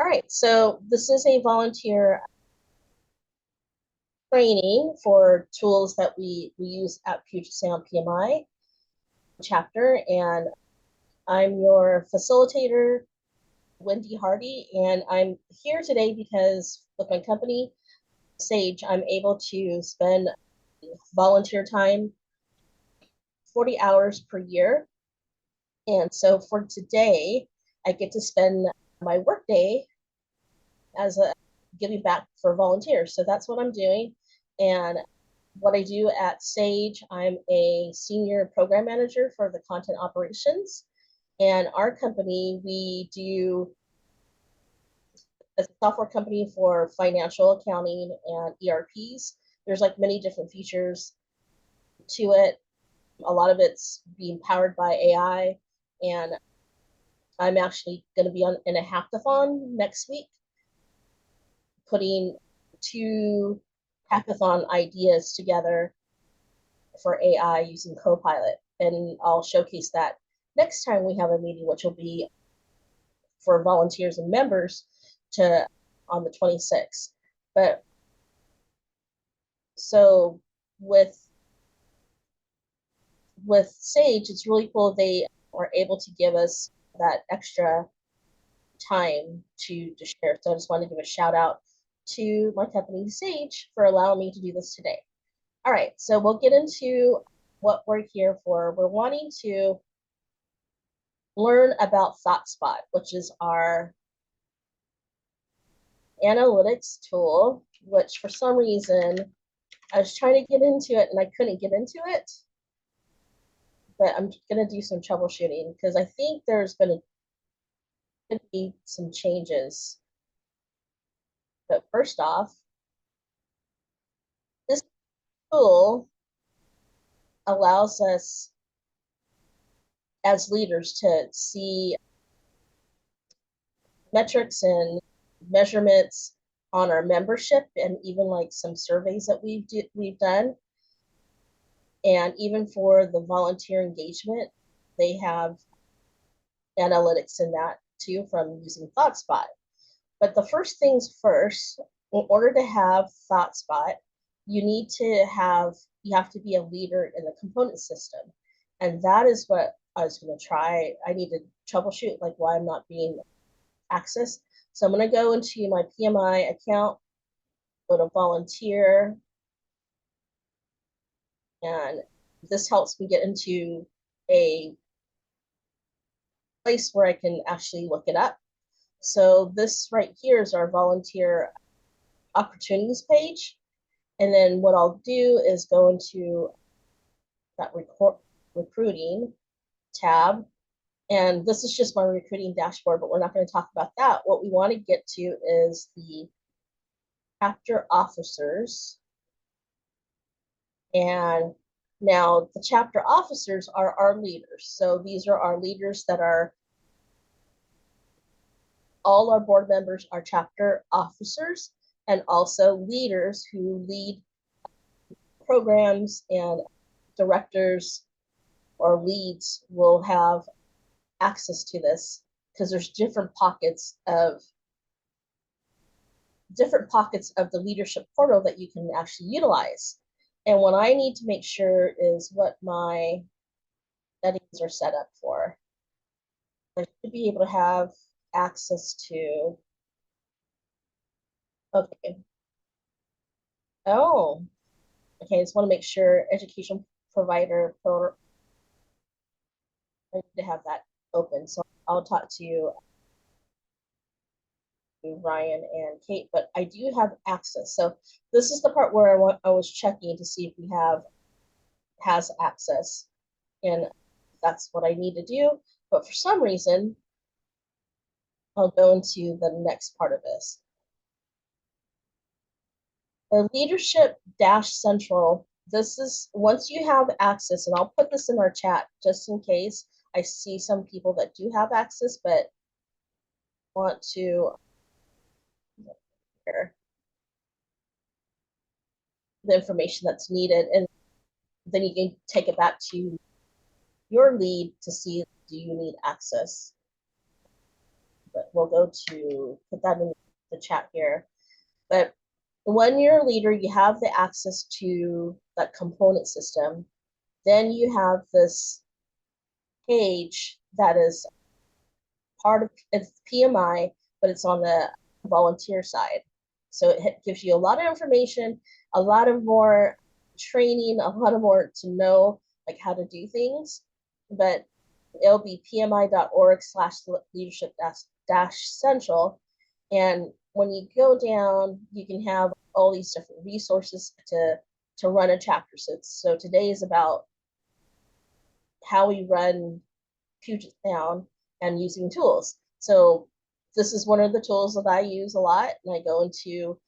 All right, so this is a volunteer training for tools that we use at Puget Sound PMI chapter, and I'm your facilitator, Wendy Hardy, and I'm here today because with my company, Sage, I'm able to spend volunteer time 40 hours per year. And so for today, I get to spend my workday as a giving back for volunteers. So that's what I'm doing. And what I do at Sage, I'm a senior program manager for the content operations. And our company, we do a software company for financial accounting and ERPs. There's like many different features to it. A lot of it's being powered by AI. And I'm actually going to be in a hackathon next week, putting two hackathon ideas together for AI using Copilot. And I'll showcase that next time we have a meeting, which will be for volunteers and members to on the 26th. But so with Sage, it's really cool. They are able to give us that extra time to share. So I just want to give a shout out to my company, Sage, for allowing me to do this today. All right, so we'll get into what we're here for. We're wanting to learn about ThoughtSpot, which is our analytics tool, which for some reason I was trying to get into it and I couldn't get into it. But I'm going to do some troubleshooting because I think there's been could be some changes. But first off, this tool allows us as leaders to see metrics and measurements on our membership and even like some surveys that we've done. And even for the volunteer engagement, they have analytics in that too from using ThoughtSpot. But the first things first, in order to have ThoughtSpot, you have to be a leader in the component system. And that is what I was going to try. I need to troubleshoot like why I'm not being accessed. So I'm going to go into my PMI account, go to volunteer, and this helps me get into a place where I can actually look it up. So this right here is our volunteer opportunities page. And then what I'll do is go into that recruiting tab. And this is just my recruiting dashboard, but we're not going to talk about that. What we want to get to is the chapter officers. And now the chapter officers are our leaders. So these are our leaders that are all our board members are chapter officers and also leaders who lead programs, and directors or leads will have access to this because there's different pockets of the leadership portal that you can actually utilize. And what I need to make sure is what my settings are set up for. I should be able to have access to, okay. Oh, okay, I just want to make sure education provider portal, I need to have that open. So I'll talk to Ryan and Kate, but I do have access. So this is the part where I was checking to see if we has access, and that's what I need to do. But for some reason, I'll go into the next part of this. The leadership dash central. This is once you have access, and I'll put this in our chat just in case I see some people that do have access, but want to here the information that's needed, and then you can take it back to your lead to see, do you need access? But we'll go to put put that in the chat here. But when you're a leader, you have the access to that component system. Then you have this page that is part of it's PMI, but it's on the volunteer side. So it gives you a lot of information, a lot of more training, a lot of more to know like how to do things. But it'll be pmi.org/leadership dash central. And when you go down, you can have all these different resources to run a chapter. So today is about how we run Puget Sound and using tools. So this is one of the tools that I use a lot, and I go into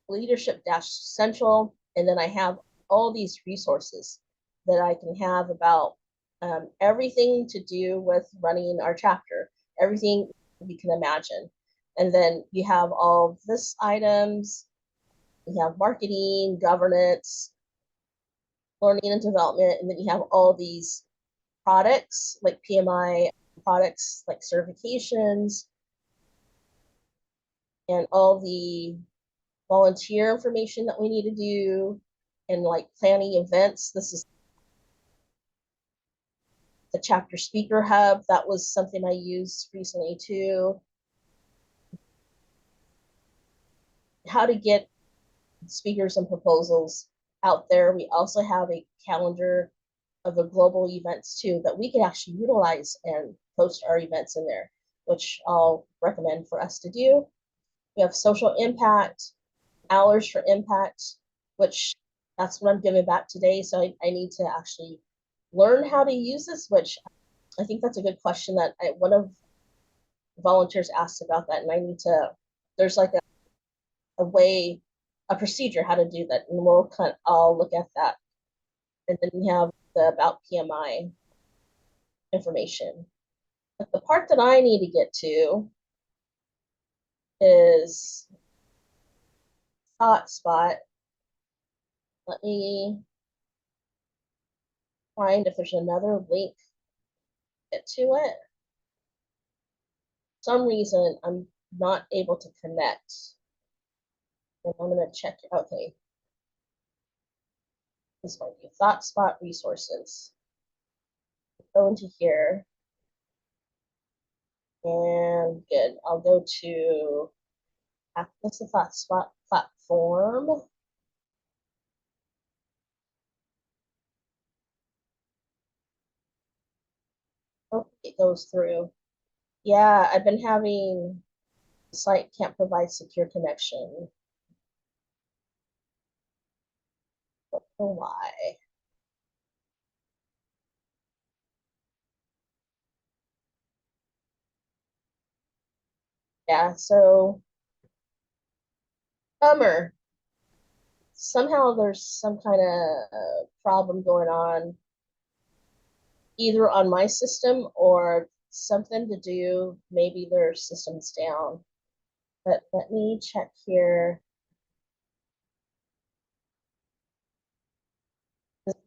leadership dash central, and then I have all these resources that I can have about everything to do with running our chapter, everything you can imagine. And then you have all this items, you have marketing, governance, learning and development, and then you have all these products like PMI products like certifications and all the volunteer information that we need to do and like planning events. This is the chapter speaker hub. That was something I used recently too. How to get speakers and proposals out there. We also have a calendar of the global events too that we can actually utilize and post our events in there, which I'll recommend for us to do. We have social impact, hours for impact, which that's what I'm giving back today. So I need to actually learn how to use this, which I think that's a good question that one of the volunteers asked about that. And I need to, there's like a way, a procedure how to do that. And I'll look at that. And then we have the about PMI information. But the part that I need to get to is hotspot. Let me find if there's another link to it. For some reason I'm not able to connect. And I'm gonna check, okay. This might be ThoughtSpot resources. Go into here. And good, I'll go to access the ThoughtSpot platform. Oh, it goes through. Yeah, I've been having the site can't provide secure connection. Don't know why. Yeah, so bummer. Somehow there's some kind of problem going on either on my system or something to do, maybe their system's down. But let me check here.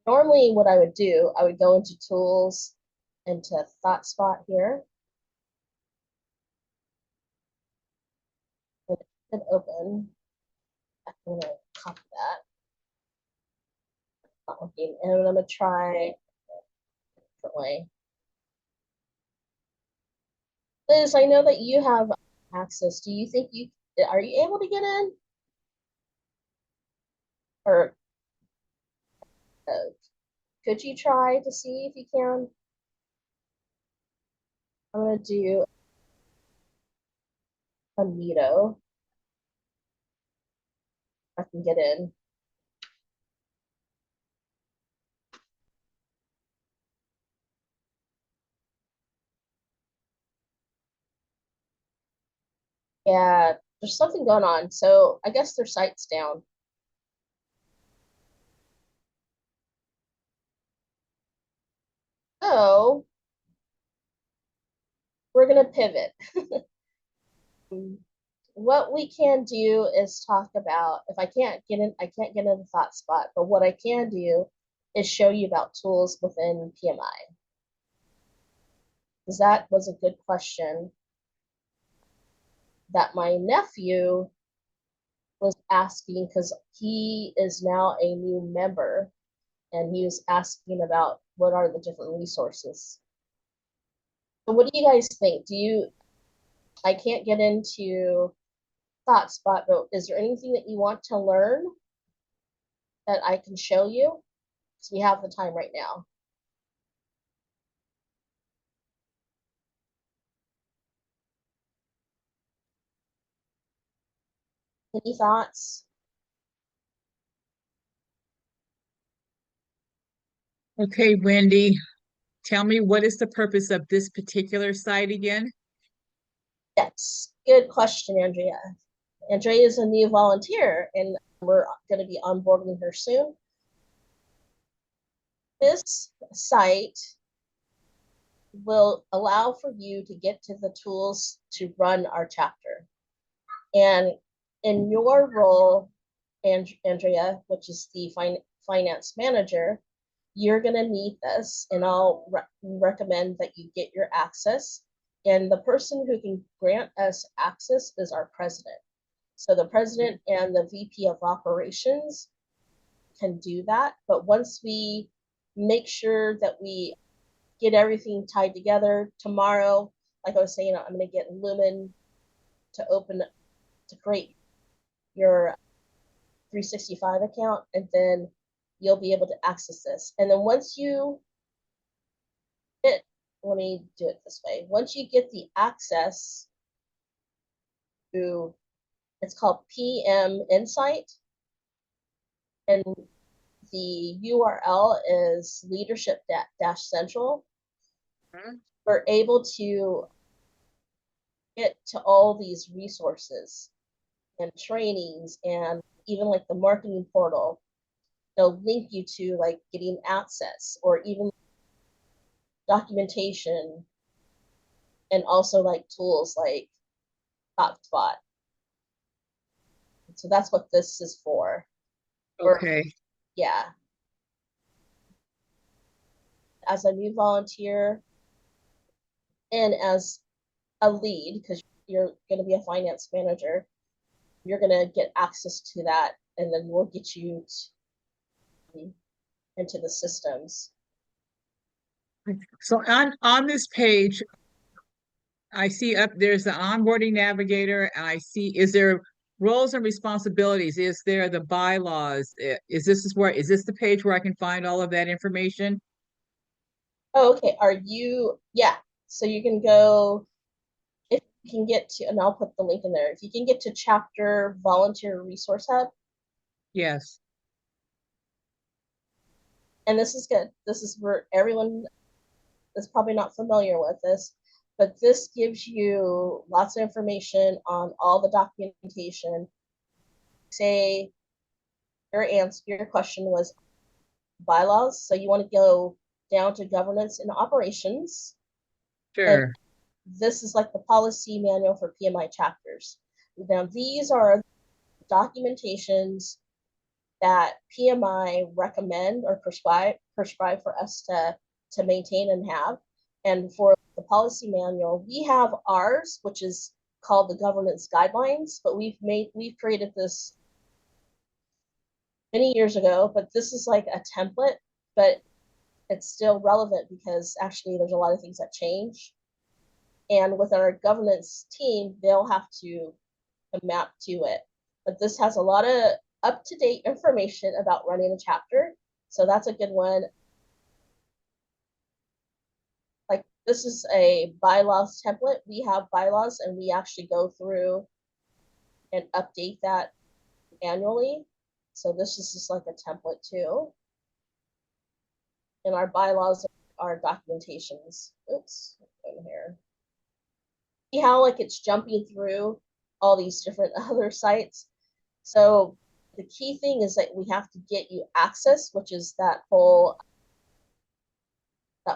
Normally what I would do, I would go into tools, into ThoughtSpot here. And it should open. I'm gonna copy that. Not working. And I'm gonna try a different way. Liz, I know that you have access. Do you think are you able to get in? Or uh, could you try to see if you can? I'm gonna do a Neato. I can get in. Yeah, there's something going on. So I guess their site's down. So we're gonna pivot. What we can do is talk about, if I can't get in, I can't get in the ThoughtSpot, but what I can do is show you about tools within PMI. Because that was a good question that my nephew was asking, because he is now a new member, and he was asking about what are the different resources. So what do you guys think? I can't get into ThoughtSpot, but is there anything that you want to learn that I can show you? Because we have the time right now. Any thoughts? Okay, Wendy, tell me what is the purpose of this particular site again? Yes, good question, Andrea. Andrea is a new volunteer, and we're going to be onboarding her soon. This site will allow for you to get to the tools to run our chapter. And in your role, Andrea, which is the finance manager, you're going to need this, and I'll recommend that you get your access. And the person who can grant us access is our president. So the president and the VP of operations can do that. But once we make sure that we get everything tied together tomorrow, like I was saying, I'm going to get Lumen to create your 365 account, and then you'll be able to access this. And then once you get, let me do it this way. Once you get the access to, it's called PM Insight, and the URL is leadership dash central. We're able to get to all these resources and trainings, and even like the marketing portal. They'll link you to like getting access, or even documentation, and also like tools like ThoughtSpot. So that's what this is for. Okay. Yeah. As a new volunteer and as a lead, because you're going to be a finance manager, you're going to get access to that, and then we'll get you into the systems. So on this page, I see up there's the onboarding navigator, and I see, is there roles and responsibilities? Is there the bylaws? Is this the page where I can find all of that information? Oh, okay. Yeah. So you can go, if you can get to, and I'll put the link in there. If you can get to chapter volunteer resource hub, Yes. and this is good. This is where everyone is probably not familiar with this, but this gives you lots of information on all the documentation. Say your question was bylaws, so you want to go down to governance and operations, and Sure. this is like the policy manual for PMI chapters. Now these are documentations that PMI recommend or prescribe for us to maintain and have. And for the policy manual, we have ours, which is called the governance guidelines, but we've created this many years ago, but this is like a template, but it's still relevant because actually there's a lot of things that change. And with our governance team, they'll have to map to it. But this has a lot of up-to-date information about running a chapter. So that's a good one. Like this is a bylaws template. We have bylaws, and we actually go through and update that annually. So this is just like a template too. And our bylaws are documentations. Oops, in here. See how like it's jumping through all these different other sites. So the key thing is that we have to get you access, which is that whole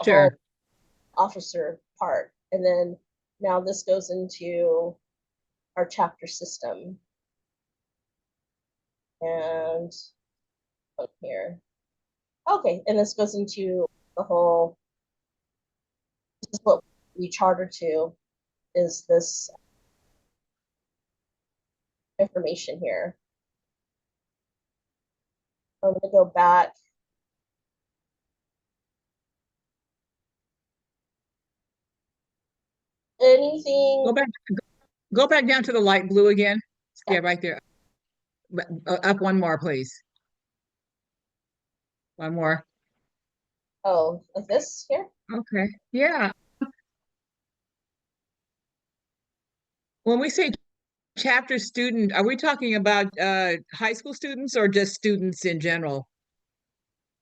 Sure. officer part. And then now this goes into our chapter system. And here. Okay, and this goes into the whole, this is what we charter to, is this information here. I'm going to go back. Anything? Go back down to the light blue again. Yeah, Yeah. right there. Up one more, please. One more. Oh, like this here? Okay. Yeah. When we say chapter student, are we talking about high school students or just students in general?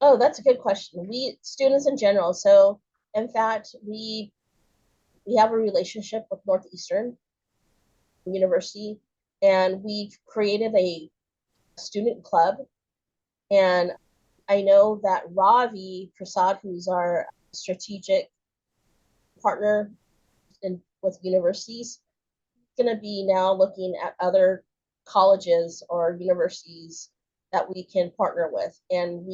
Oh, that's a good question. We students in general. So, in fact, we have a relationship with Northeastern University, and we've created a student club. And I know that Ravi Prasad, who's our strategic partner with universities, going to be now looking at other colleges or universities that we can partner with. And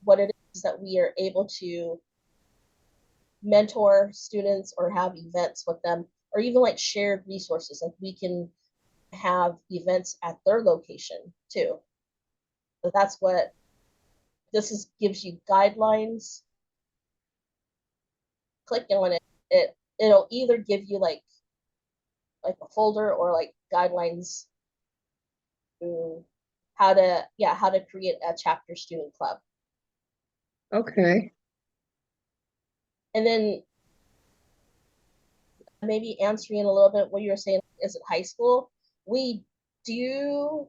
what it is that we are able to mentor students or have events with them, or even like shared resources. Like we can have events at their location too. So that's what this is, gives you guidelines. Clicking on it'll either give you like a folder or like guidelines to how to create a chapter student club. Okay. And then maybe answering a little bit what you were saying, is it high school? We do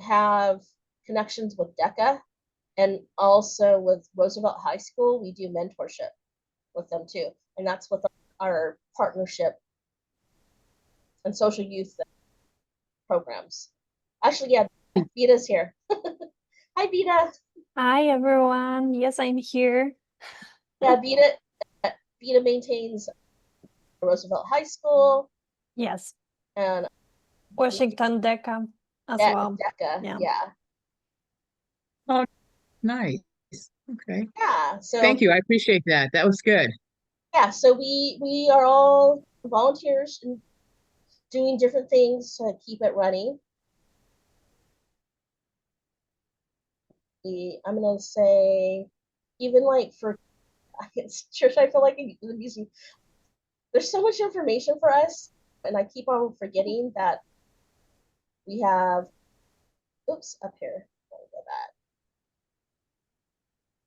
have connections with DECA, and also with Roosevelt High School. We do mentorship with them too. And that's with our partnership and social youth programs. Actually, yeah, Vita's here. Hi, Vita. Hi, everyone. Yes, I'm here. Yeah, Vita maintains Roosevelt High School Yes, and Washington DECA as at well. DECA. Yeah. Yeah. Oh, nice. Okay. Yeah. So Thank you. I appreciate that. That was good. yeah, so we are all volunteers and doing different things to keep it running. I'm gonna say, even like for church, I feel like I'm using, there's so much information for us, and I keep on forgetting that we have, oops, up here. Let me go back.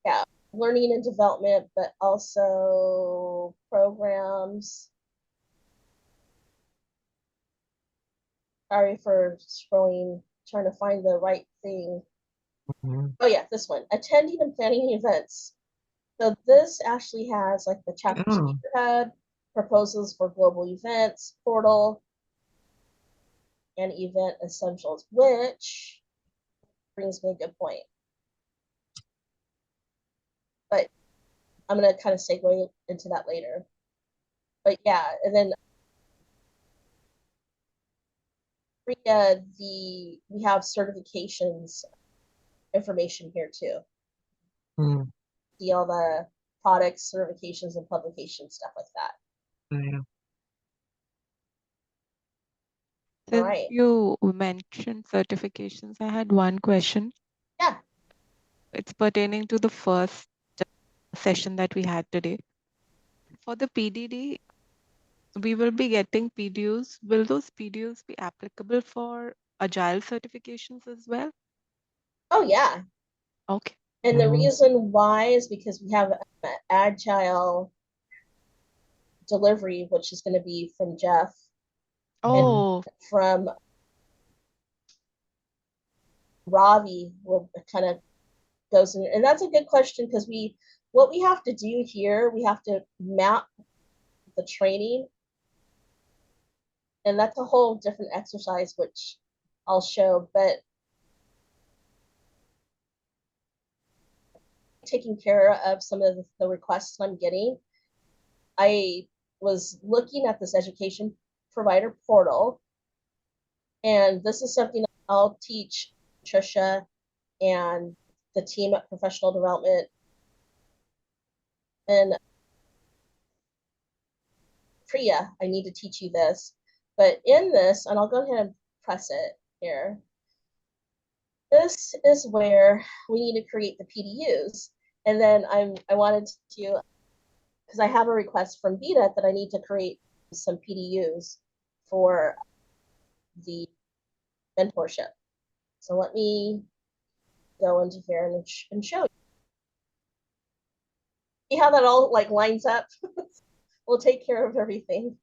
Yeah, learning and development, but also programs. Sorry for scrolling, trying to find the right thing. Oh yeah, this one. Attending and planning events. So this actually has like the chapter speaker hub, proposals for global events, portal, and event essentials, which brings me a good point. But I'm gonna kind of segue into that later. But yeah, and then we have certifications information here too. See all the products, certifications, and publication stuff like that. Yeah. All Since right. you mentioned certifications, I had one question. Yeah. It's pertaining to the first session that we had today. For the PDD, we will be getting PDUs. Will those PDUs be applicable for Agile certifications as well? Oh yeah. Okay. And the reason why is because we have an agile delivery, which is going to be from Jeff Oh, and from Ravi will kind of goes in. And that's a good question, because what we have to do here, we have to map the training. And that's a whole different exercise, which I'll show. But taking care of some of the requests I'm getting, I was looking at this education provider portal, and this is something I'll teach Trisha and the team at Professional Development and Priya. I need to teach you this. But in this, and I'll go ahead and press it here. This is where we need to create the PDUs. And then I wanted to, because I have a request from Beta that I need to create some PDUs for the mentorship. So let me go into here and show you. See how that all like lines up? We'll take care of everything.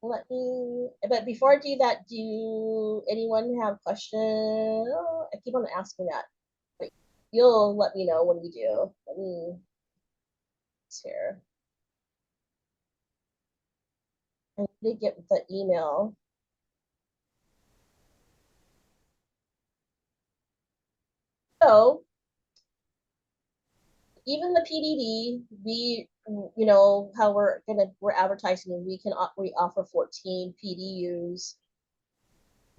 Let me, but before I do that, do anyone have questions? Oh, I keep on asking that. But you'll let me know when we do. Let me, it's here. I need to get the email. So even the PDD, you know how we're advertising, and we offer 14 PDUs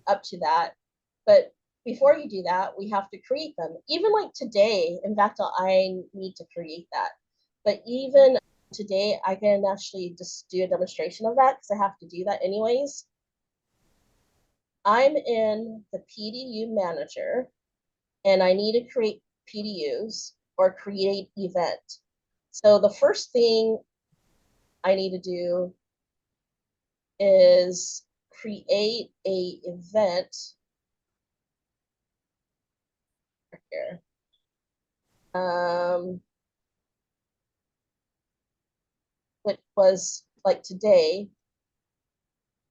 up to that. But before you do that, we have to create them. Even like today, in fact, I need to create that. But even today, I can actually just do a demonstration of that because I have to do that anyways. I'm in the PDU manager and I need to create PDUs or create event. So the first thing I need to do is create a event here. Which was like today,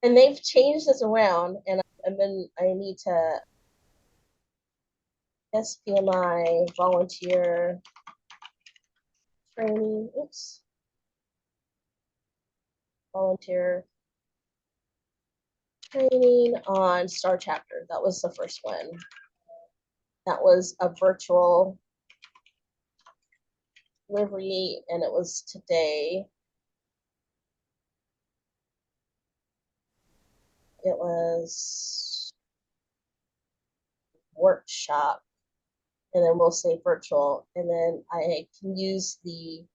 and they've changed this around, and I need to PMI volunteer training. Oops, volunteer training on Star Chapter. That was the first one. That was a virtual delivery, and it was today. It was workshop, and then we'll say virtual, and then I can use the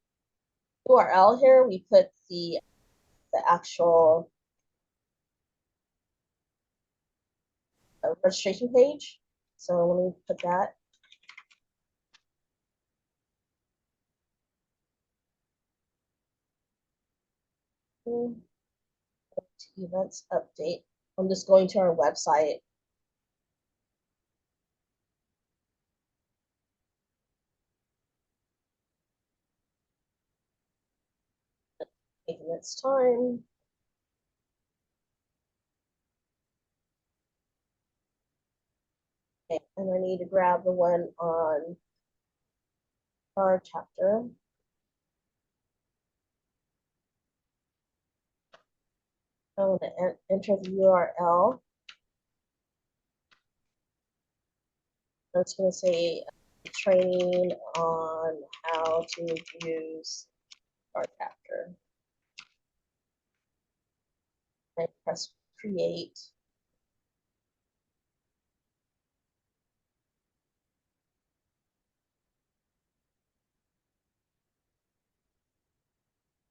URL here. We put the actual registration page. So let me put that. Events update. I'm just going to our website. Taking its time. Okay, and I need to grab the one on our chapter. I'm going to enter the URL. That's going to say training on how to use our chapter. I press create.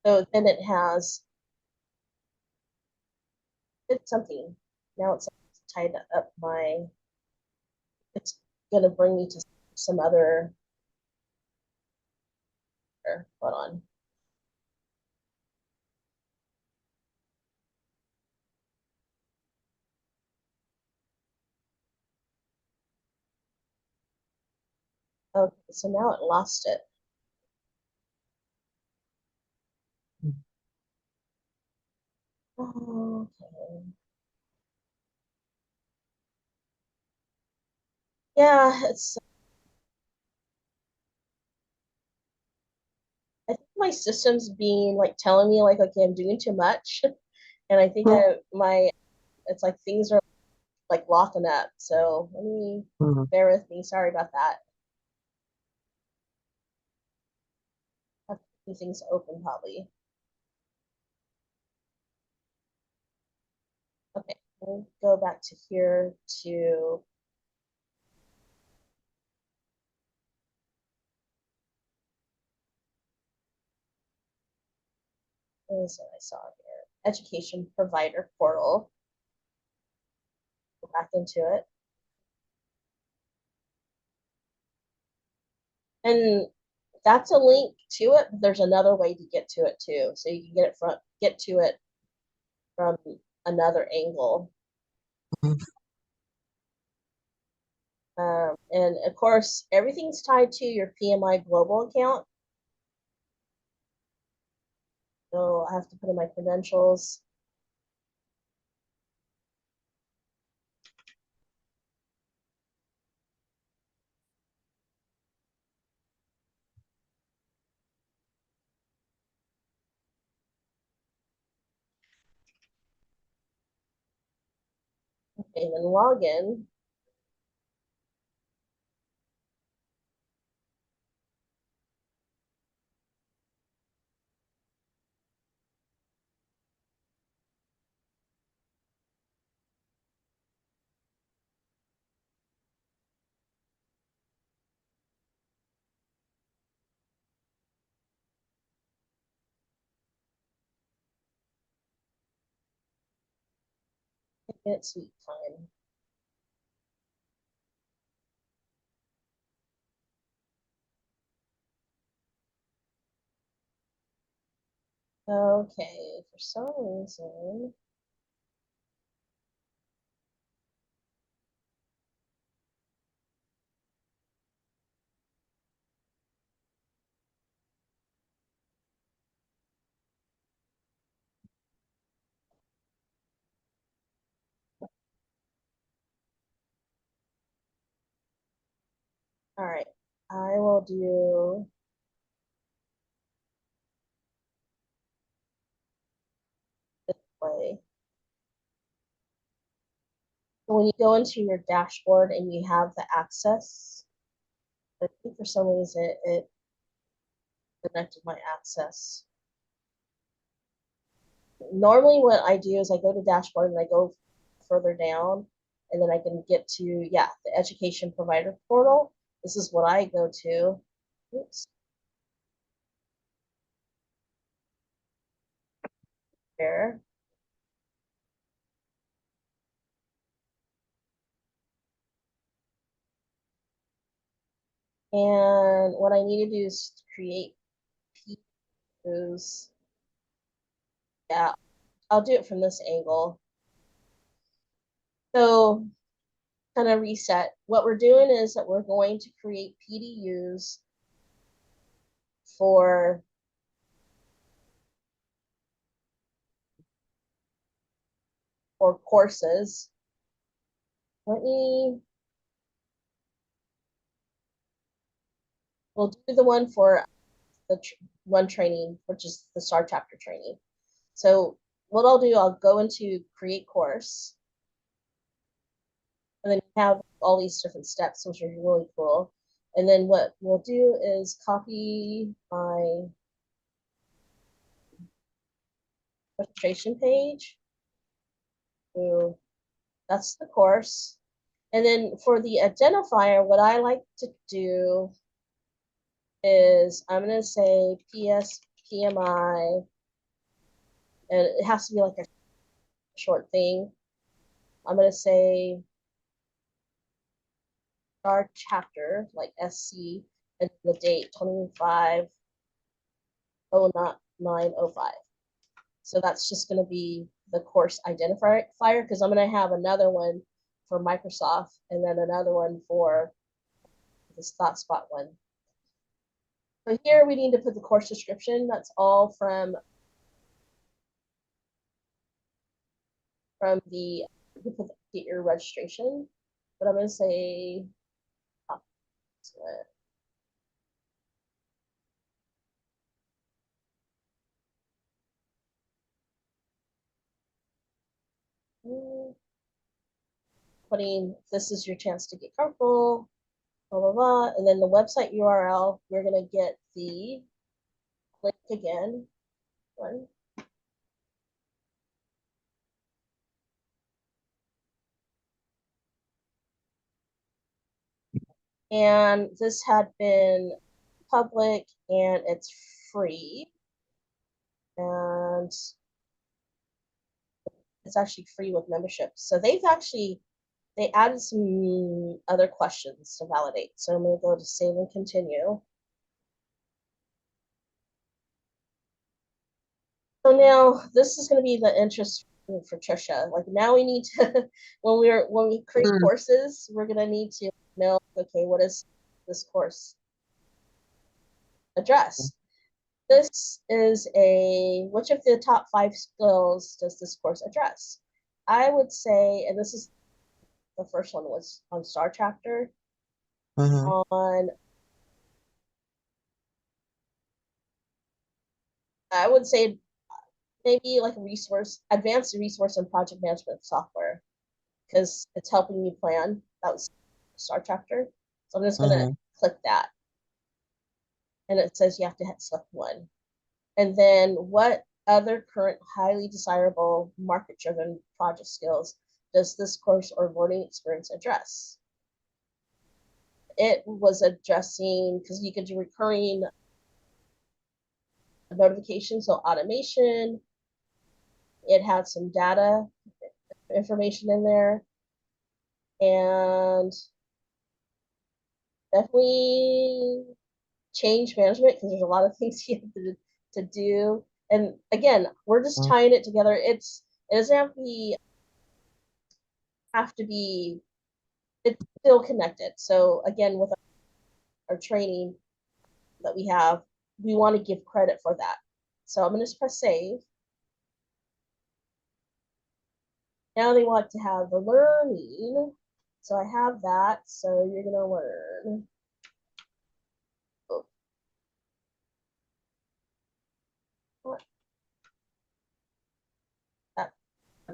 So then it has it's something. Now it's tied up my, it's going to bring me to some other, hold on. Okay, so now it lost it. Okay. Yeah, it's, I think my system's being like telling me like, okay, I'm doing too much. And I think it's like things are like locking up. So let me bear with me. Sorry about that. I have to keep things open probably. Okay, we'll go back to here to what is it I saw here? Education provider portal. back into it. And that's a link to it, but there's another way to get to it too. So you can get to it from another angle. And of course, everything's tied to your PMI Global account. So I have to put in my credentials. Okay, then log in. It's sweet time. Okay, for some reason. All right, I will do this way. So when you go into your dashboard and you have the access, I think for some reason it connected my access. Normally what I do is I go to dashboard and I go further down and then I can get to, yeah, the education provider portal. This is what I go to. Oops. There. And what I need to do is create POs. Yeah, I'll do it from this angle. So kind of reset. What we're doing is that we're going to create PDUs for courses. We'll do the one for the one training, which is the STAR chapter training. So what I'll do, I'll go into create course, and then you have all these different steps, which are really cool. And then what we'll do is copy my registration page. So that's the course. And then for the identifier, what I like to do is I'm going to say PS PMI, and it has to be like a short thing. I'm going to say our chapter, like SC, and the date 25/09/05. So that's just going to be the course identifier, because I'm going to have another one for Microsoft and then another one for this ThoughtSpot one. So here we need to put the course description. That's all from the, get your registration. But I'm going to say, putting, this is your chance to get comfortable, blah, blah, blah. And then the website URL, we're going to get the link again. One. And this had been public and it's free. And it's actually free with membership. So they've actually they added some other questions to validate. So I'm going to go to save and continue. So now this is going to be the interest for Trisha. Like now we need to, when we create courses, we're going to need to know, okay, what is this course address? This is which of the top 5 skills does this course address? I would say, and this is the first one was on Star Chapter, on, I would say maybe like advanced resource and project management software, because it's helping you plan. That was Star Chapter. So I'm just gonna click that. And it says you have to select one. And then what other current highly desirable market-driven project skills does this course or learning experience address? It was addressing, because you could do recurring notifications, so automation. It had some data information in there, and definitely change management, because there's a lot of things you have to do. And again, we're just tying it together. It doesn't have to be, it's still connected. So again, with our training that we have, we want to give credit for that. So I'm going to press save. Now they want to have the learning. So I have that. So you're going to learn.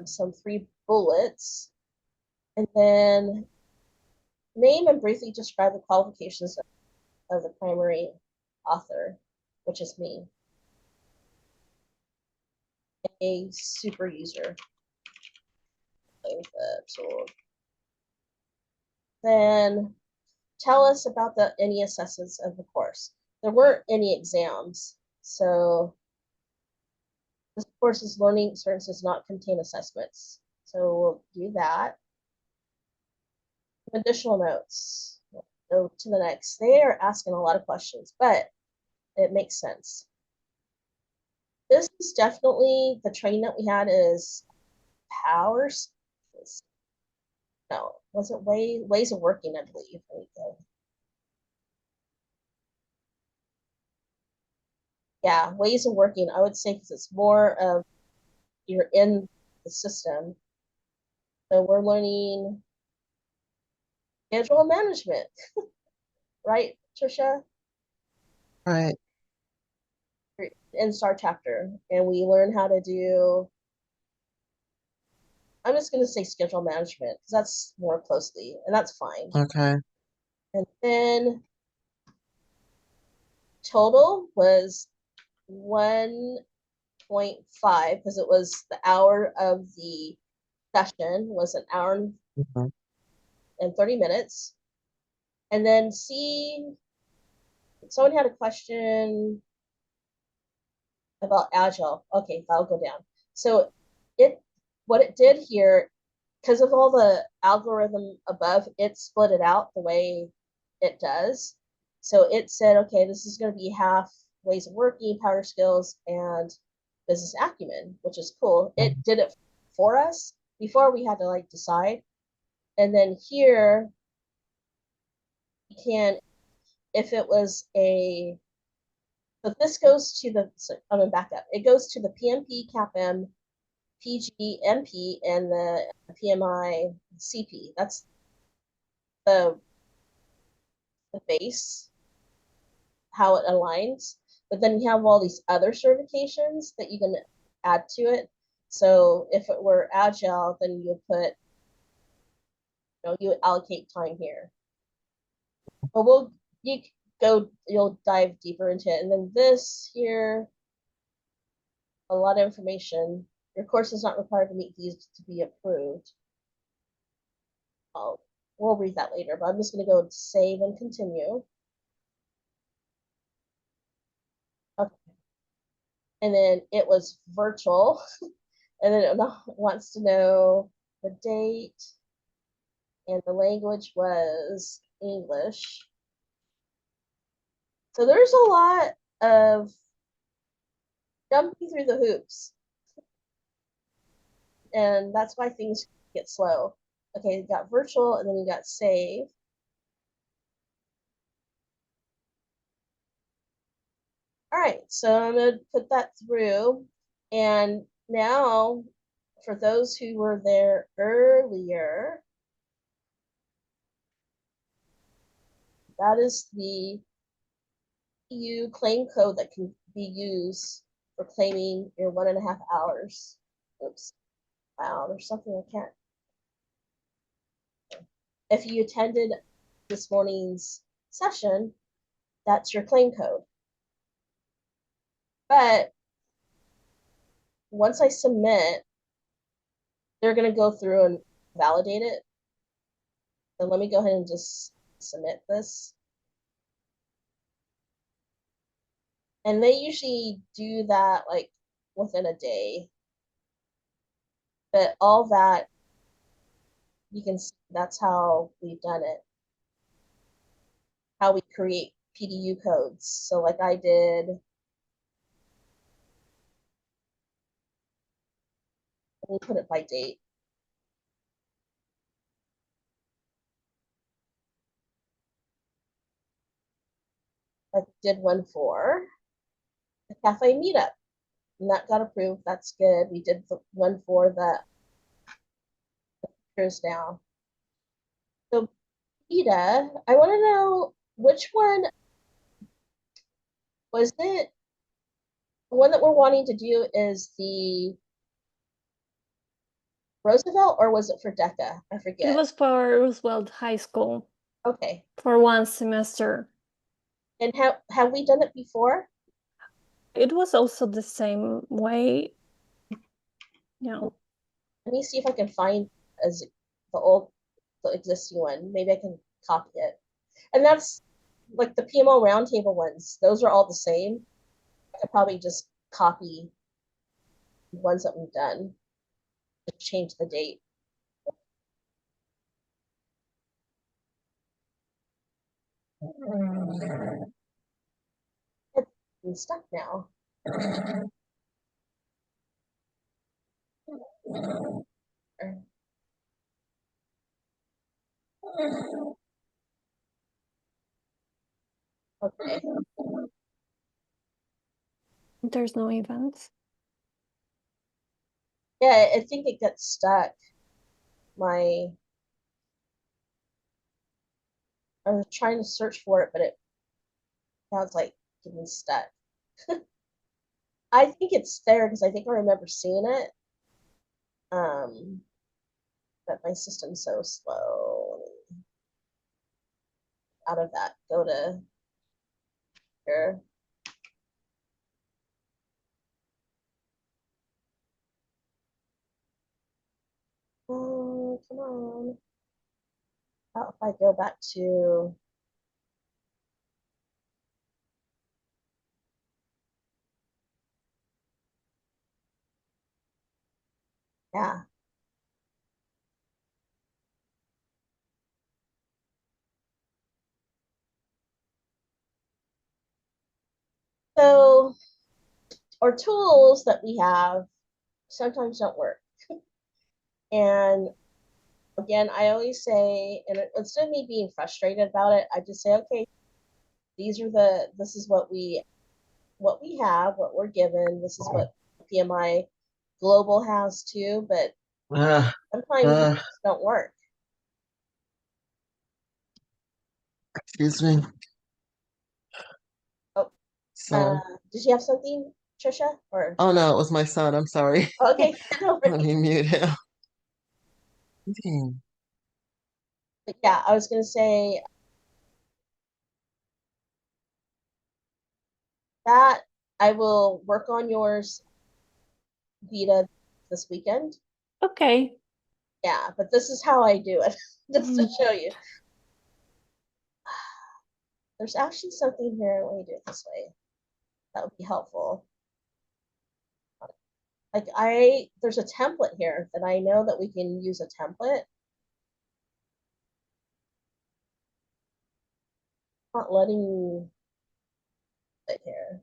Some 3 bullets. And then name and briefly describe the qualifications of the primary author, which is me, a super user of the tool. Then tell us about any assessments of the course. There weren't any exams, so this course's learning experience does not contain assessments. So we'll do that. Additional notes. We'll go to the next. They are asking a lot of questions, but it makes sense. This is definitely, the training that we had is powers. No, was it ways of working, I believe. There we go. Yeah, ways of working, I would say, because it's more of you're in the system. So we're learning schedule management, right, Trisha? Right. In Star Chapter, and we learn how to do, I'm just going to say schedule management, because that's more closely, and that's fine. Okay. And then total was 1.5, because it was the hour of the session was an hour and 30 minutes. And then see, someone had a question about Agile. Okay, that'll go down. So what it did here, because of all the algorithm above, it split it out the way it does. So it said, okay, this is going to be half ways of working, power skills, and business acumen, which is cool. It did it for us. Before we had to like decide. And then here, we can, if it was so this goes to I'm gonna back up. It goes to the PMP, CAPM, PG, MP, and the PMI CP. That's the base, how it aligns. But then you have all these other certifications that you can add to it. So if it were Agile, then you put, you would allocate time here. But you'll dive deeper into it. And then this here, a lot of information. Your course is not required to meet these to be approved. We'll read that later, but I'm just going to go save and continue. Okay. And then it was virtual. And then it wants to know the date. and the language was English. So there's a lot of jumping through the hoops. And that's why things get slow. Okay, you got virtual and then you got save. All right, so I'm going to put that through. And now, for those who were there earlier, that is the EU claim code that can be used for claiming your 1.5 hours. Oops. Wow, there's something I can't. If you attended this morning's session, that's your claim code. But once I submit, they're going to go through and validate it. So let me go ahead and just submit this. And they usually do that like within a day. But all that, you can see that's how we've done it. How we create PDU codes. So like I did, let me put it by date. I did one for the cafe meetup, and that got approved. That's good. We did the one for the pictures now. So Ida, I want to know which one was it? The one that we're wanting to do is the Roosevelt, or was it for DECA? I It forget. was for Roosevelt High School Okay. for one semester. And have we done it before? It was also the same way. Yeah. Let me see if I can find as the existing one. Maybe I can copy it. And that's like the PMO roundtable ones. Those are all the same. I could probably just copy the ones that we've done. Just change the date. It's stuck now. Okay. There's no events. Yeah, I think it gets stuck. I was trying to search for it, but it sounds like getting stuck. I think it's there because I think I remember seeing it. But my system's so slow. Out of that, go to here. Oh, come on. How if I go back to yeah. So our tools that we have sometimes don't work. And again, I always say, and instead of me being frustrated about it, I just say, okay, this is what we have, what we're given. This is what PMI Global has too, but sometimes it just don't work. Excuse me. Oh, Sorry. did you have something, Trisha? Or Oh no, it was my son. I'm sorry. okay, no Let worries. me mute him. Hmm. But yeah, I was gonna say that I will work on yours, Vita, this weekend. Okay. Yeah, but this is how I do it, just to show you. There's actually something here. Let me do it this way. That would be helpful. Like there's a template here that I know that we can use a template. Not letting me sit here.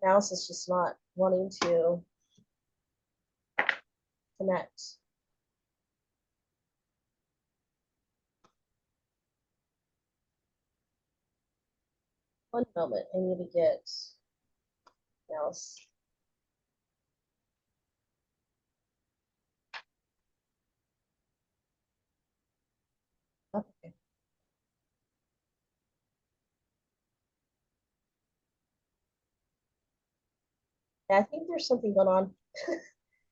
My mouse is just not wanting to connect. One moment, I need to get mouse. Okay. Yeah, I think there's something going on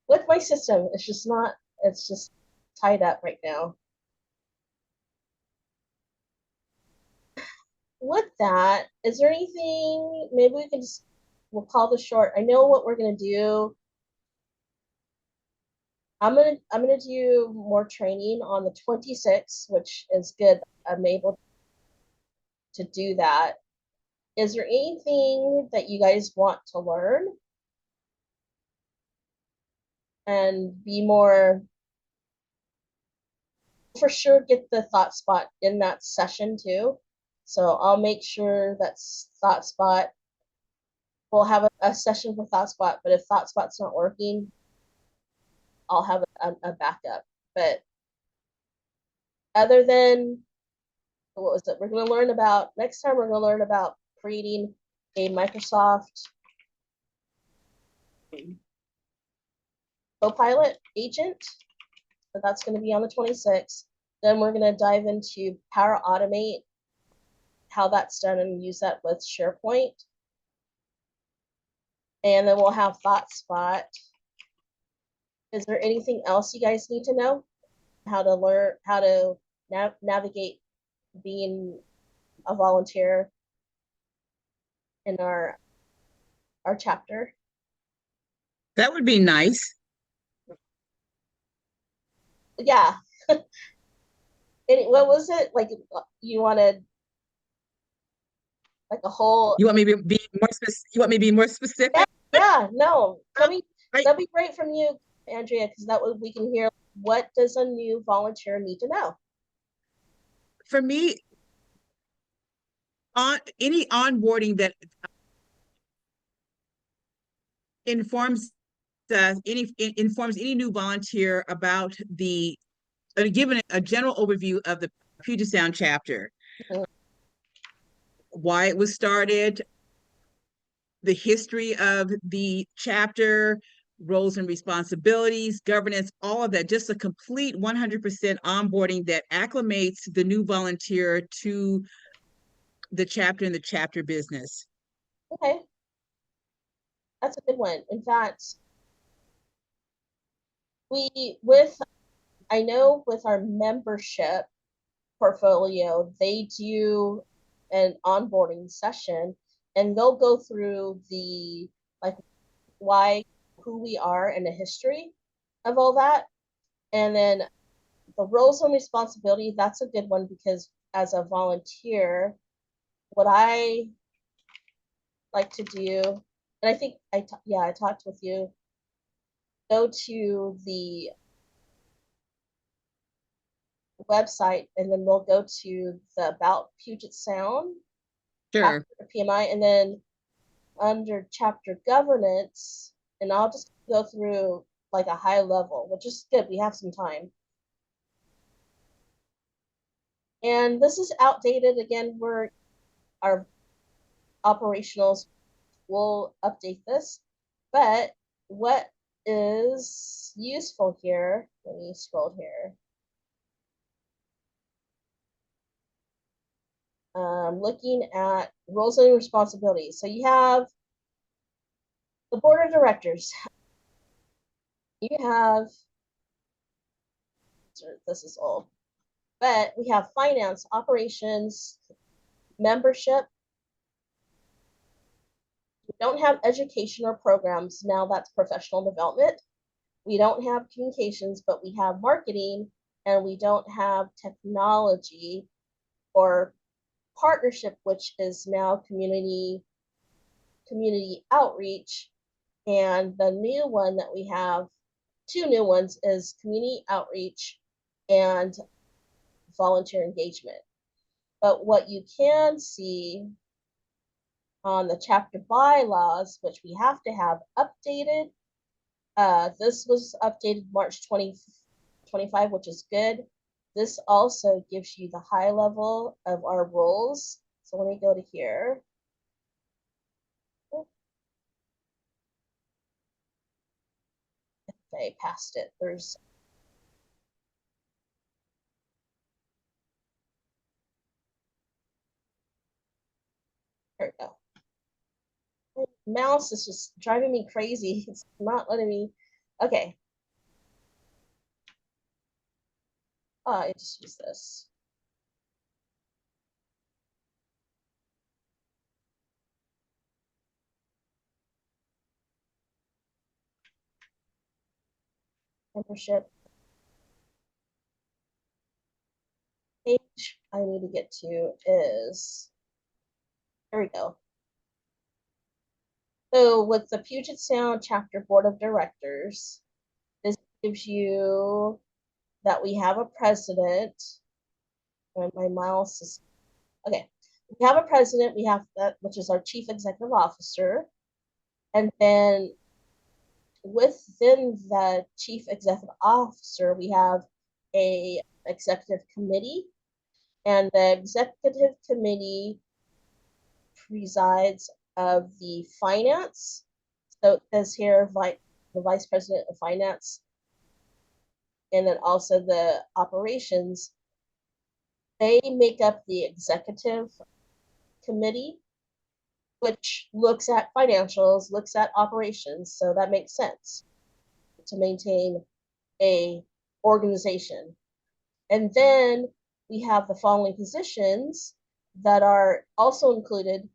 with my system. It's just not, it's just tied up right now. With that, is there anything, maybe we can just, we'll call this short. I know what we're gonna do. I'm gonna do more training on the 26th, which is good. I'm able to do that. Is there anything that you guys want to learn and be more, for sure, get the thought spot in that session too. So I'll make sure that thought spot, we'll have a session for thought spot, but if thought spot's not working, I'll have a backup. But other than, what was it? We're going to learn about, next time we're going to learn about creating a Microsoft Copilot agent. So that's going to be on the 26th. Then we're going to dive into Power Automate, how that's done, and use that with SharePoint. And then we'll have Thought Spot. Is there anything else you guys need to know? How to learn, how to navigate being a volunteer in our chapter? That would be nice. Yeah. What was it? Like, you wanted like a whole, You want me to be more specific? You want me to be more specific? yeah, no, that'd I- be great from you, Andrea, because that way we can hear, what does a new volunteer need to know? For me, on any onboarding that informs informs any new volunteer about the given a general overview of the Puget Sound chapter, Mhm. why it was started, the history of the chapter, roles and responsibilities, governance, all of that, just a complete 100% onboarding that acclimates the new volunteer to the chapter and the chapter business. Okay, that's a good one. In fact, I know with our membership portfolio, they do an onboarding session, and they'll go through the, like, why, who we are, and the history of all that. And then the roles and responsibility, that's a good one, because as a volunteer, what I like to do, and I think I talked with you, go to the website, and then we'll go to the About Puget Sound Sure. PMI, and then under chapter governance, and I'll just go through like a high level, which is good. We have some time. And this is outdated. Again, our operationals will update this, but what is useful here, let me scroll here. Looking at roles and responsibilities. So you have the board of directors. You have, this is old, but we have finance, operations, membership. We don't have education or programs. Now that's professional development. We don't have communications, but we have marketing, and we don't have technology or partnership, which is now community outreach. And the new one that we have, two new ones, is community outreach and volunteer engagement. But what you can see on the chapter bylaws, which we have to have updated, this was updated March 2025, which is good. This also gives you the high level of our roles. So let me go to here. Okay, past it. There's there we go. My mouse is just driving me crazy. It's not letting me. Okay. I just use this. Membership page I need to get to is, there we go. So with the Puget Sound Chapter Board of Directors, this gives you that we have a president, and my mouse is, okay. We have a president, we have that, which is our chief executive officer. And then within the chief executive officer, we have a executive committee, and the executive committee presides of the finance. So it says here, the vice president of finance, and then also the operations. They make up the executive committee, which looks at financials, looks at operations. So that makes sense to maintain a organization. And then we have the following positions that are also included,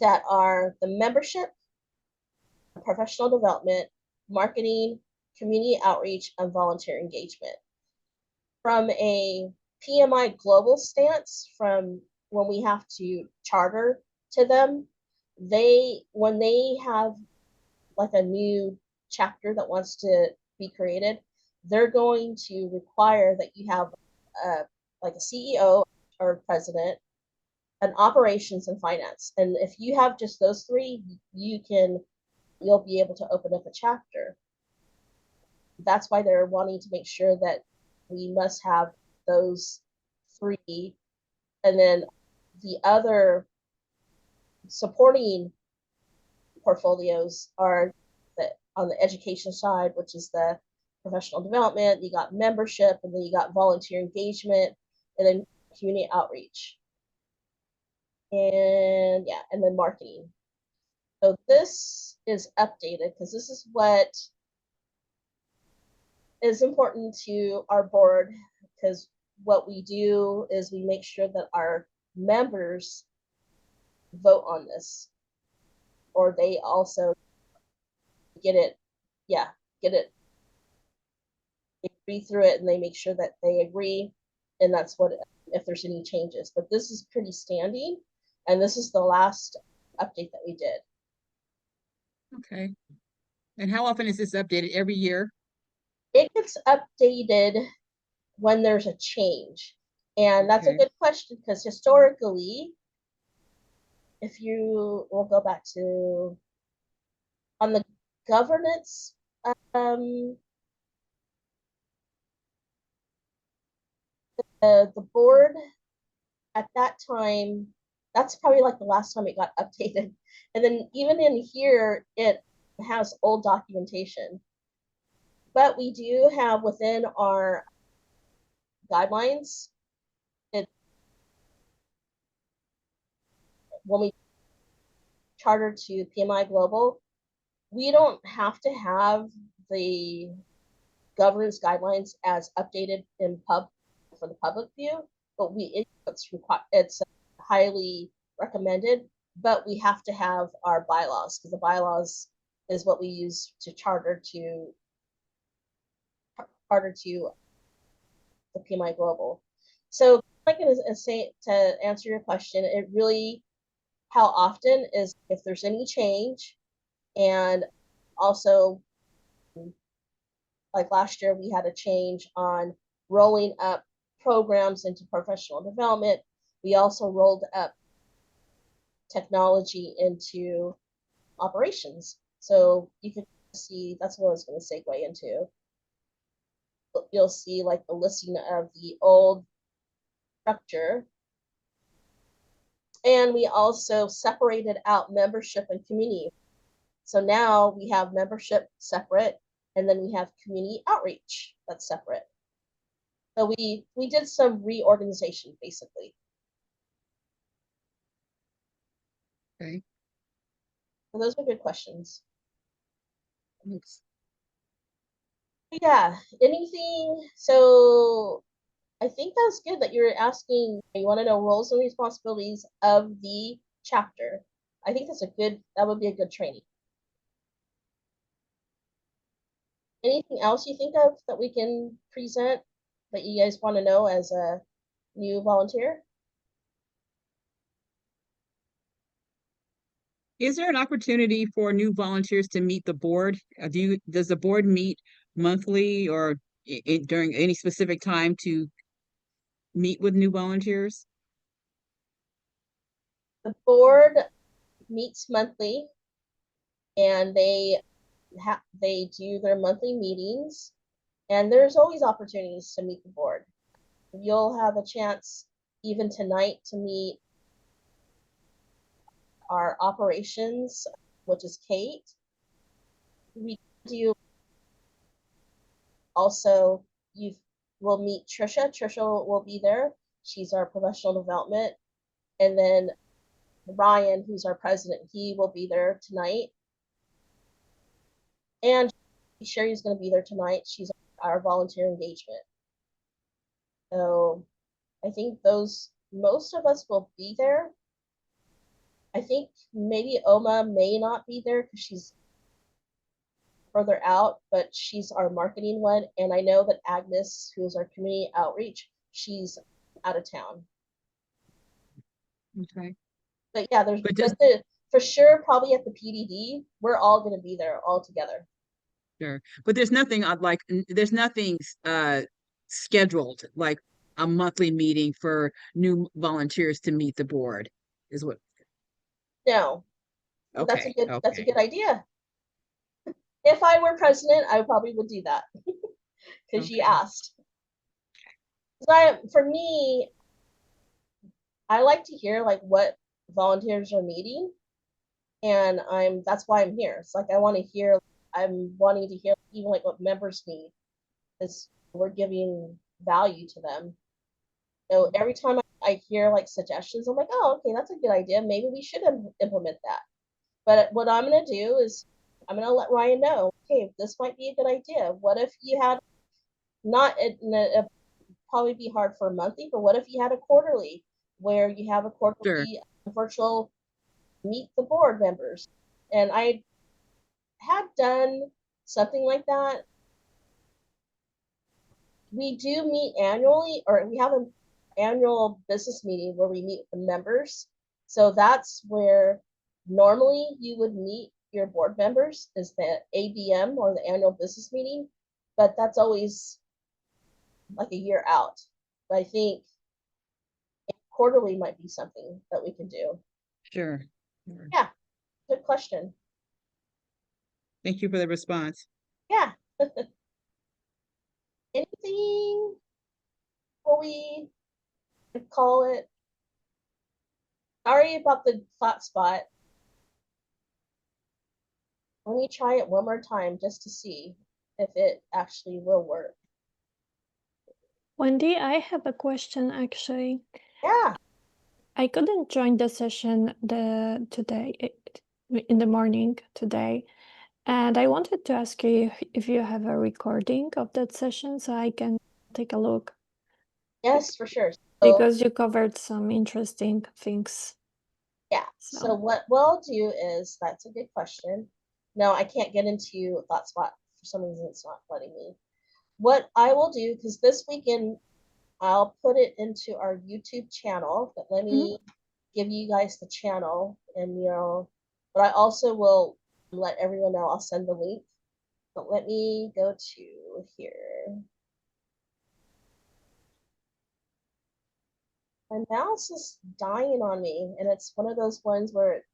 that are the membership, professional development, marketing, community outreach, and volunteer engagement. From a PMI global stance, from when we have to charter to them, when they have like a new chapter that wants to be created, they're going to require that you have like a CEO or president, an operations, and finance. And if you have just those three, you'll be able to open up a chapter. That's why they're wanting to make sure that we must have those three. And then the other supporting portfolios are on the education side, which is the professional development, you got membership, and then you got volunteer engagement, and then community outreach. And yeah, and then marketing. So this is updated because this is what is important to our board, because what we do is we make sure that our members vote on this, or they also get it, get it, they read through it and they make sure that they agree, and that's what, if there's any changes. But this is pretty standing, and this is the last update that we did. Okay. And how often is this updated? Every year? It gets updated when there's a change. And that's a good question, because historically, if you will go back to on the governance, the board at that time, that's probably like the last time it got updated. And then even in here, it has old documentation. But we do have within our guidelines, when we charter to PMI Global, we don't have to have the governance guidelines as updated in for the public view, but it's highly recommended. But we have to have our bylaws, because the bylaws is what we use to charter to the PMI Global. So like to say, to answer your question, it really, how often is if there's any change, and also like last year we had a change on rolling up programs into professional development. We also rolled up technology into operations. So you can see that's what I was going to segue into. You'll see like the listing of the old structure. And we also separated out membership and community. So now we have membership separate, and then we have community outreach that's separate. So we did some reorganization basically. Okay. So those are good questions. Thanks. Yeah, anything, so I think that's good that you're asking, you want to know roles and responsibilities of the chapter. I think that's that would be a good training. Anything else you think of that we can present that you guys want to know as a new volunteer? Is there an opportunity for new volunteers to meet the board? Does the board meet monthly or during any specific time to meet with new volunteers? The board meets monthly, and they do their monthly meetings, and there's always opportunities to meet the board. You'll have a chance even tonight to meet our operations, which is Kate. We do also, you will meet Trisha. Trisha will be there. She's our professional development. And then Ryan, who's our president, he will be there tonight. And Sherry's going to be there tonight. She's our volunteer engagement. So I think most of us will be there. I think maybe Oma may not be there because she's further out, but she's our marketing one. And I know that Agnes, who's our community outreach, she's out of town. Okay. But yeah, for sure, probably at the PDD, we're all going to be there all together. Sure. But there's nothing there's nothing scheduled, like a monthly meeting for new volunteers to meet the board, is what. No. Okay. That's a good idea. If I were president, I probably would do that because you asked. For me, I like to hear like what volunteers are needing, and that's why I'm here. It's like I'm wanting to hear even like what members need, because we're giving value to them. So every time I hear like suggestions, I'm like, oh, okay, that's a good idea. Maybe we should implement that. But what I'm gonna do is I'm gonna let Ryan know, okay, this might be a good idea. What if you had probably be hard for a monthly, but what if you had a quarterly where you have a quarterly virtual meet the board members? And I had done something like that. We do meet annually, or we have an annual business meeting where we meet with the members. So that's where normally you would meet your board members, is the ABM, or the annual business meeting, but that's always like a year out. But I think quarterly might be something that we can do. Sure. Yeah, good question. Thank you for the response. Yeah. Anything before we call it? Sorry about the flat spot. Let me try it one more time just to see if it actually will work. Wendy, I have a question actually. Yeah. I couldn't join the session today in the morning today, and I wanted to ask you if you have a recording of that session so I can take a look. Yes, for sure. Because you covered some interesting things. Yeah. So what we'll do is, that's a good question. No, I can't get into ThoughtSpot. For some reason, it's not letting me. What I will do, because this weekend I'll put it into our YouTube channel, but let me give you guys the channel, and but I also will let everyone know. I'll send the link, but let me go to here. My mouse is dying on me, and it's one of those ones where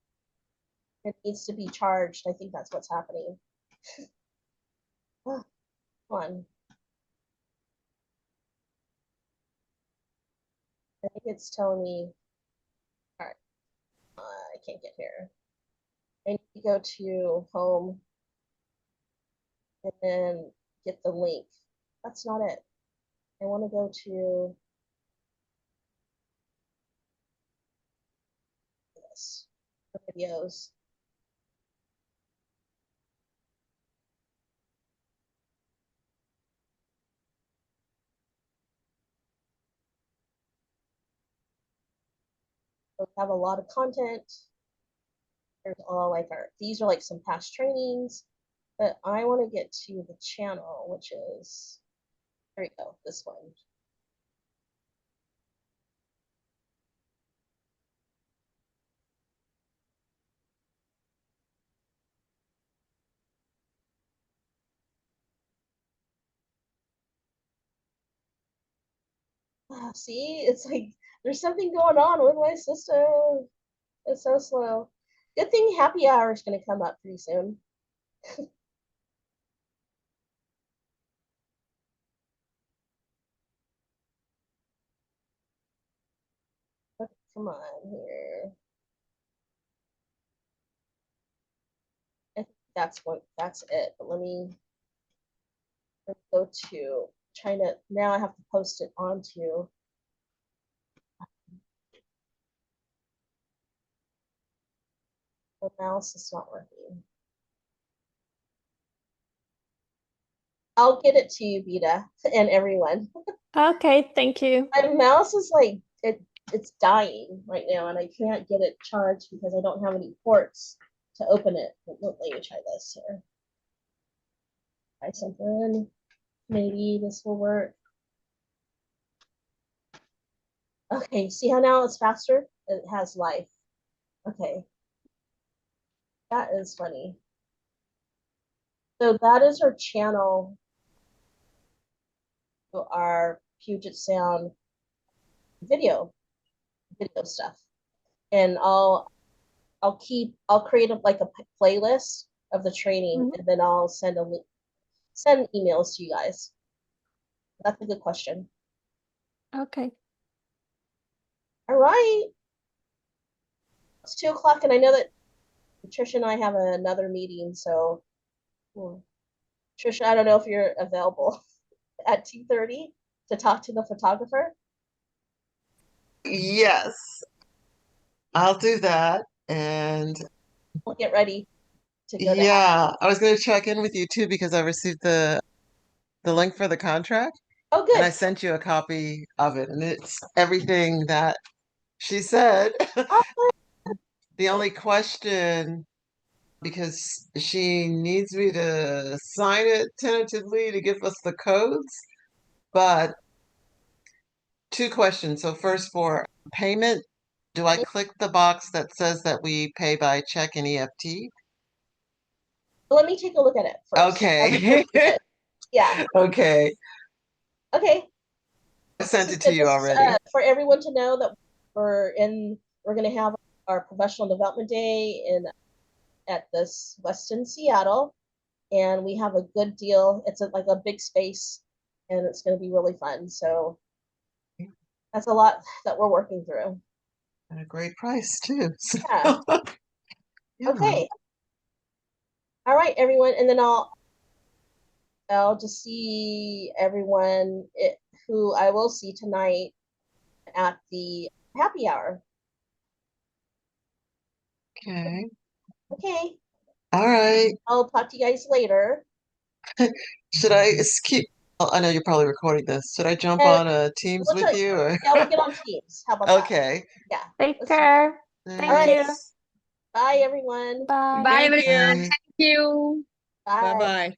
it needs to be charged. I think that's what's happening. Come on. I think it's telling me, all right, I can't get here. I need to go to home and then get the link. That's not it. I want to go to this, the videos. We have a lot of content. There's all like these are like some past trainings, but I want to get to the channel, which is, there we go, this one. See, it's like there's something going on with my system. It's so slow. Good thing happy hour is going to come up pretty soon. Come on here. I think that's it. But let me go to trying to, now I have to post it onto. The mouse is not working. I'll get it to you, Vita, and everyone. Okay, thank you. My mouse is like, it's dying right now, and I can't get it charged because I don't have any ports to open it. Let me try this here. Try something. Maybe this will work. Okay, see how now it's faster? It has life. Okay. That is funny. So that is our channel to our Puget Sound video stuff. And I'll create like a playlist of the training, and then I'll send emails to you guys. That's a good question. Okay. All right. It's 2:00, and I know that Tricia and I have another meeting, so Tricia, I don't know if you're available at 2:30 to talk to the photographer. Yes, I'll do that. And We'll get ready to go to yeah, I was going to check in with you too because I received the link for the contract, Oh, and I good. sent you a copy of it, and it's everything that she said. The only question, because she needs me to sign it tentatively to give us the codes, but two questions. So first, for payment, do I click the box that says that we pay by check and EFT? Let me take a look at it first. Okay. Yeah. Okay. Okay. I sent it to you already. For everyone to know that we're going to have our professional development day at this Westin Seattle, and we have a good deal. It's like a big space, and it's going to be really fun. So that's a lot that we're working through. And a great price too. So, Yeah. yeah. Okay. All right, everyone, and then I'll just see everyone who I will see tonight at the happy hour. Okay. Okay. All right. I'll talk to you guys later. Should I keep? I know you're probably recording this. Should I jump And on Teams with you? Or? Yeah, we'll get on Teams. How about that? Okay. Yeah. Take care. Thank All right. you. Bye, everyone. Bye. Thank everyone. you. Thank you. Bye. Bye-bye.